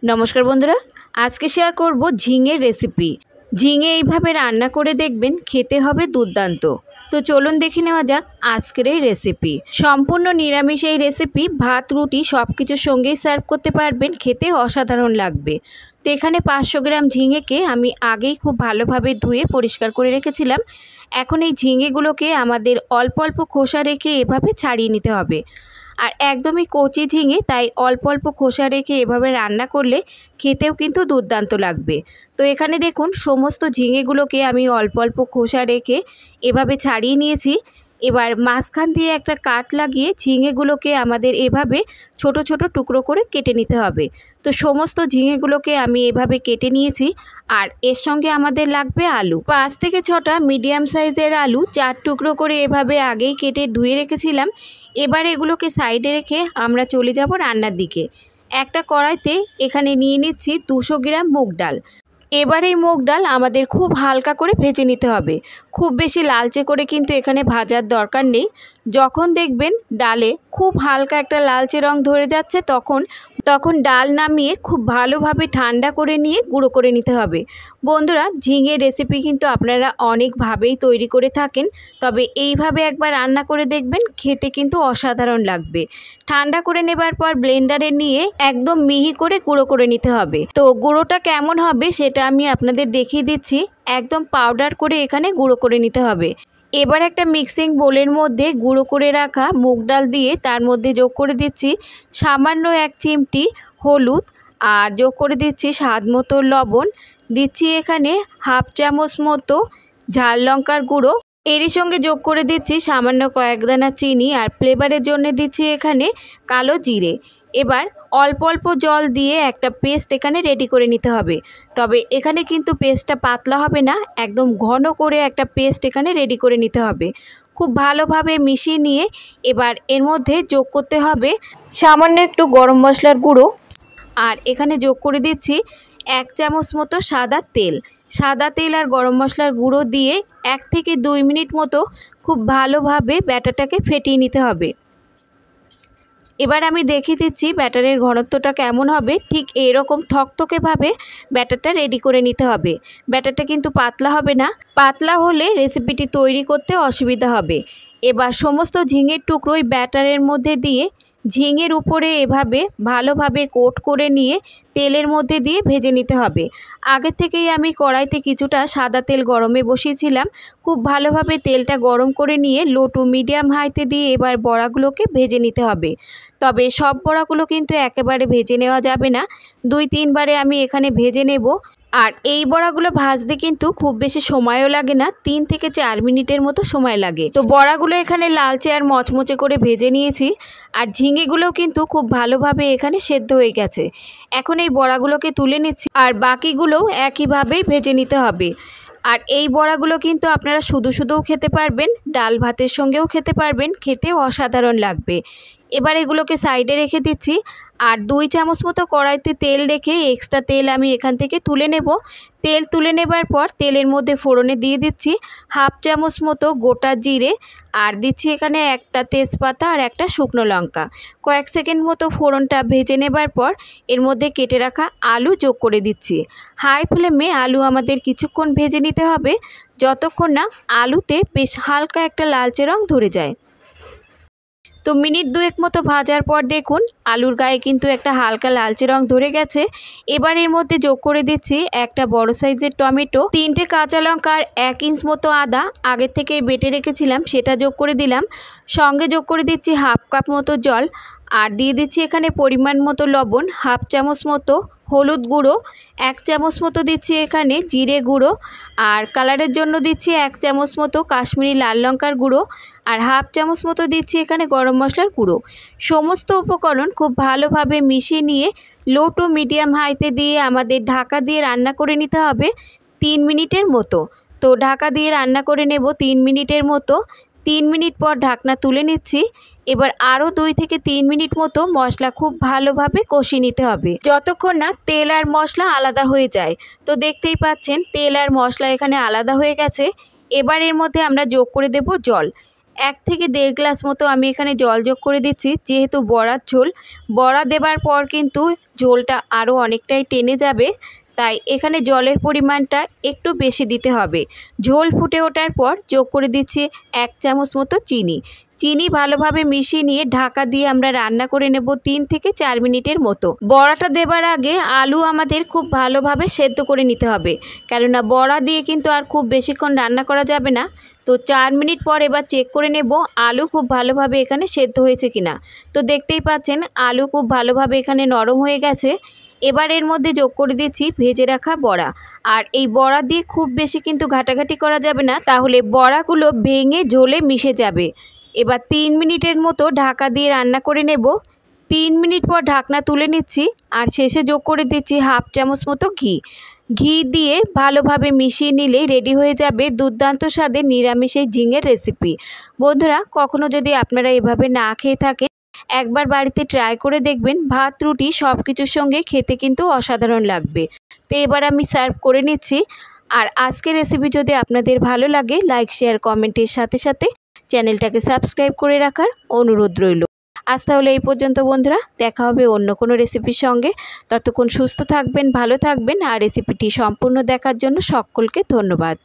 नमस्कार बंधुरा आज के शेयर करब झिंगेर रेसिपि। झिंगे এইভাবে রান্না করে দেখবেন খেতে হবে দুর্দান্ত। তো চলুন দেখে নেওয়া যাক আজকের এই রেসিপি। সম্পূর্ণ নিরামিষ এই রেসিপি ভাত রুটি সবকিছুর সঙ্গেই সার্ভ করতে পারবেন, খেতে অসাধারণ লাগবে। তো এখানে 500 গ্রাম ঝিঙেকে আমি আগেই খুব ভালোভাবে ধুয়ে পরিষ্কার করে রেখেছিলাম। এখন এই ঝিঙেগুলোকে আমাদের অল্প অল্প খোসা রেখে এভাবে ছাড়িয়ে নিতে হবে। আর একদমই কচি ঝিঙে, তাই অল্প অল্প খোসা রেখে এভাবে রান্না করলে খেতেও কিন্তু দুর্দান্ত লাগবে। তো এখানে দেখুন সমস্ত ঝিঙেগুলোকে আমি অল্প অল্প খোসা রেখে এভাবে ছাড়িয়ে নিয়েছি। এবার মাঝখান দিয়ে একটা কাট লাগিয়ে ঝিঙেগুলোকে আমাদের এভাবে ছোট ছোট টুকরো করে কেটে নিতে হবে। তো সমস্ত ঝিঙেগুলোকে আমি এভাবে কেটে নিয়েছি। আর এর সঙ্গে আমাদের লাগবে আলু, 5 থেকে 6টা মিডিয়াম সাইজের আলু 4 টুকরো করে এভাবে আগেই কেটে ধুয়ে রেখেছিলাম। এবার এগুলোকে সাইডে রেখে আমরা চলে যাব রান্নার দিকে। একটা কড়াইতে এখানে নিয়ে নিচ্ছি 200 গ্রাম মুগ ডাল। এবার এই মুগ ডাল আমাদের খুব হালকা করে ভেজে নিতে হবে, খুব বেশি লালচে করে কিন্তু এখানে ভাজার দরকার নেই। যখন দেখবেন ডালে খুব হালকা একটা লালচে রং ধরে যাচ্ছে তখন ডাল নামিয়ে খুব ভালোভাবে ঠান্ডা করে নিয়ে গুঁড়ো করে নিতে হবে। বন্ধুরা, ঝিঙের রেসিপি কিন্তু আপনারা অনেকভাবেই তৈরি করে থাকেন, তবে এইভাবে একবার রান্না করে দেখবেন, খেতে কিন্তু অসাধারণ লাগবে। ঠান্ডা করে নেবার পর ব্লেন্ডারে নিয়ে একদম মিহি করে গুঁড়ো করে নিতে হবে। তো গুঁড়োটা কেমন হবে সেটা আমি আপনাদের দেখিয়ে দিচ্ছি। একদম পাউডার করে এখানে গুঁড়ো করে নিতে হবে। এবার একটা মিক্সিং বোলের মধ্যে গুঁড়ো করে রাখা মুগ ডাল দিয়ে তার মধ্যে যোগ করে দিচ্ছি সামান্য 1 চিমটি হলুদ, আর যোগ করে দিচ্ছি স্বাদ মতো লবণ, দিচ্ছি এখানে হাফ চামচ মতো ঝাল লঙ্কার গুঁড়ো, এরই সঙ্গে যোগ করে দিচ্ছি সামান্য কয়েক দানা চিনি, আর ফ্লেভারের জন্য দিচ্ছি এখানে কালো জিরে। এবার অল্প অল্প জল দিয়ে একটা পেস্ট এখানে রেডি করে নিতে হবে। তবে এখানে কিন্তু পেস্টটা পাতলা হবে না, একদম ঘন করে একটা পেস্ট এখানে রেডি করে নিতে হবে। খুব ভালোভাবে মিশিয়ে নিয়ে এবার এর মধ্যে যোগ করতে হবে সামান্য একটু গরম মশলার গুঁড়ো, আর এখানে যোগ করে দিচ্ছি 1 চামচ মতো সাদা তেল আর গরম মশলার গুঁড়ো দিয়ে 1 থেকে 2 মিনিট মতো খুব ভালোভাবে ব্যাটারটাকে ফেটিয়ে নিতে হবে। এবার আমি দেখিয়ে দিচ্ছি ব্যাটারের ঘনত্বটা কেমন হবে। ঠিক এরকম থকথকেভাবে ব্যাটারটা রেডি করে নিতে হবে। ব্যাটারটা কিন্তু পাতলা হবে না, পাতলা হলে রেসিপিটি তৈরি করতে অসুবিধা হবে। এবার সমস্ত ঝিঙের টুকরোই ব্যাটারের মধ্যে দিয়ে ঝিঙের উপরে এভাবে ভালোভাবে কোট করে নিয়ে তেলের মধ্যে দিয়ে ভেজে নিতে হবে। আগে থেকেই আমি কড়াইতে কিছুটা সাদা তেল গরমে বসিয়েছিলাম। খুব ভালোভাবে তেলটা গরম করে নিয়ে লো টু মিডিয়াম হাইতে দিয়ে এবার বড়াগুলোকে ভেজে নিতে হবে। তবে সব বড়াগুলো কিন্তু একেবারে ভেজে নেওয়া যাবে না, 2-3 বারে আমি এখানে ভেজে নেব। আর এই বড়াগুলো ভাজতে কিন্তু খুব বেশি সময়ও লাগে না, 3 থেকে 4 মিনিটের মতো সময় লাগে। তো বড়াগুলো এখানে লালচে আর মচমচে করে ভেজে নিয়েছি, আর ঝিঙেগুলোও কিন্তু খুব ভালোভাবে এখানে সেদ্ধ হয়ে গেছে। এখন এই বড়াগুলোকে তুলে নিচ্ছি, আর বাকিগুলোও একইভাবেই ভেজে নিতে হবে। আর এই বড়াগুলো কিন্তু আপনারা শুধু শুধুও খেতে পারবেন, ডাল ভাতের সঙ্গেও খেতে পারবেন, খেতে অসাধারণ লাগবে। এবার এগুলোকে সাইডে রেখে দিচ্ছি, আর 2 চামচ মতো কড়াইতে তেল রেখে এক্সট্রা তেল আমি এখান থেকে তুলে নেব। তেল তুলে নেবার পর তেলের মধ্যে ফোড়নে দিয়ে দিচ্ছি হাফ চামচ মতো গোটা জিরে, আর দিচ্ছি এখানে একটা তেজপাতা আর একটা শুকনো লঙ্কা। কয়েক সেকেন্ড মতো ফোড়নটা ভেজে নেবার পর এর মধ্যে কেটে রাখা আলু যোগ করে দিচ্ছি। হাই ফ্লেমে আলু আমাদের কিছুক্ষণ ভেজে নিতে হবে, যতক্ষণ না আলুতে বেশ হালকা একটা লালচে রং ধরে যায়। তো মিনিট 2 মতো ভাজার পর দেখুন আলুর গায়ে কিন্তু একটা হালকা লালচে রং ধরে গেছে। এবার এর মধ্যে যোগ করে দিচ্ছি একটা বড় সাইজের টমেটো, 3টে কাঁচা লঙ্কা আর 1 ইঞ্চ মতো আদা আগে থেকে বেটে রেখেছিলাম সেটা যোগ করে দিলাম। সঙ্গে যোগ করে দিচ্ছি হাফ কাপ মতো জল, আর দিয়ে দিচ্ছি এখানে পরিমাণ মতো লবণ, হাফ চামচ মতো হলুদ গুঁড়ো, 1 চামচ মতো দিচ্ছি এখানে জিরে গুঁড়ো, আর কালারের জন্য দিচ্ছি 1 চামচ মতো কাশ্মীরি লাল লঙ্কার গুঁড়ো, আর হাফ চামচ মতো দিচ্ছি এখানে গরম মশলার গুঁড়ো। সমস্ত উপকরণ খুব ভালোভাবে মিশিয়ে নিয়ে লো টু মিডিয়াম হাইতে দিয়ে আমাদের ঢাকা দিয়ে রান্না করে নিতে হবে 3 মিনিটের মতো। তো ঢাকা দিয়ে রান্না করে নেব 3 মিনিটের মতো। 3 মিনিট পর ঢাকনা তুলে নিচ্ছি। এবার আরও 2 থেকে 3 মিনিট মতো মশলা খুব ভালোভাবে কষিয়ে নিতে হবে, যতক্ষণ না তেল আর মশলা আলাদা হয়ে যায়। তো দেখতেই পাচ্ছেন তেল আর মশলা এখানে আলাদা হয়ে গেছে। এবার এর মধ্যে আমরা যোগ করে দেব জল। 1 থেকে 1.5 গ্লাস মতো আমি এখানে জল যোগ করে দিচ্ছি। যেহেতু বড়ার ঝোল, বড়া দেবার পর কিন্তু ঝোলটা আরও অনেকটাই টেনে যাবে, তাই এখানে জলের পরিমাণটা একটু বেশি দিতে হবে। ঝোল ফুটে ওঠার পর যোগ করে দিচ্ছি 1 চামচ মতো চিনি। চিনি ভালোভাবে মিশিয়ে নিয়ে ঢাকা দিয়ে আমরা রান্না করে নেব 3 থেকে 4 মিনিটের মতো। বড়াটা দেবার আগে আলু আমাদের খুব ভালোভাবে সেদ্ধ করে নিতে হবে, কেননা বড়া দিয়ে কিন্তু আর খুব বেশিক্ষণ রান্না করা যাবে না। তো 4 মিনিট পর এবার চেক করে নেব আলু খুব ভালোভাবে এখানে সেদ্ধ হয়েছে কিনা। তো দেখতেই পাচ্ছেন আলু খুব ভালোভাবে এখানে নরম হয়ে গেছে। এবার এর মধ্যে যোগ করে দিচ্ছি ভেজে রাখা বড়া। আর এই বড়া দিয়ে খুব বেশি কিন্তু ঘাটাঘাটি করা যাবে না, তাহলে বড়াগুলো ভেঙে ঝোলে মিশে যাবে। এবার 3 মিনিটের মতো ঢাকা দিয়ে রান্না করে নেব। 3 মিনিট পর ঢাকনা তুলে নিচ্ছি আর শেষে যোগ করে দিচ্ছি 1/2 চামচ মতো ঘি। ঘি দিয়ে ভালোভাবে মিশিয়ে নিলেই রেডি হয়ে যাবে দুর্দান্ত স্বাদের নিরামিষ এই ঝিঙের রেসিপি। বন্ধুরা, কখনো যদি আপনারা এভাবে না খেয়ে থাকেন, একবার বাড়িতে ট্রাই করে দেখবেন। ভাত রুটি সব কিছুর সঙ্গে খেতে কিন্তু অসাধারণ লাগবে। তো এবার আমি সার্ভ করে নিচ্ছি। আর আজকের রেসিপি যদি আপনাদের ভালো লাগে, লাইক শেয়ার কমেন্টের সাথে সাথে চ্যানেলটাকে সাবস্ক্রাইব করে রাখার অনুরোধ রইল। আজ তাহলে এই পর্যন্ত বন্ধুরা, দেখা হবে অন্য কোনো রেসিপির সঙ্গে। ততক্ষণ সুস্থ থাকবেন, ভালো থাকবেন। আর রেসিপিটি সম্পূর্ণ দেখার জন্য সকলকে ধন্যবাদ।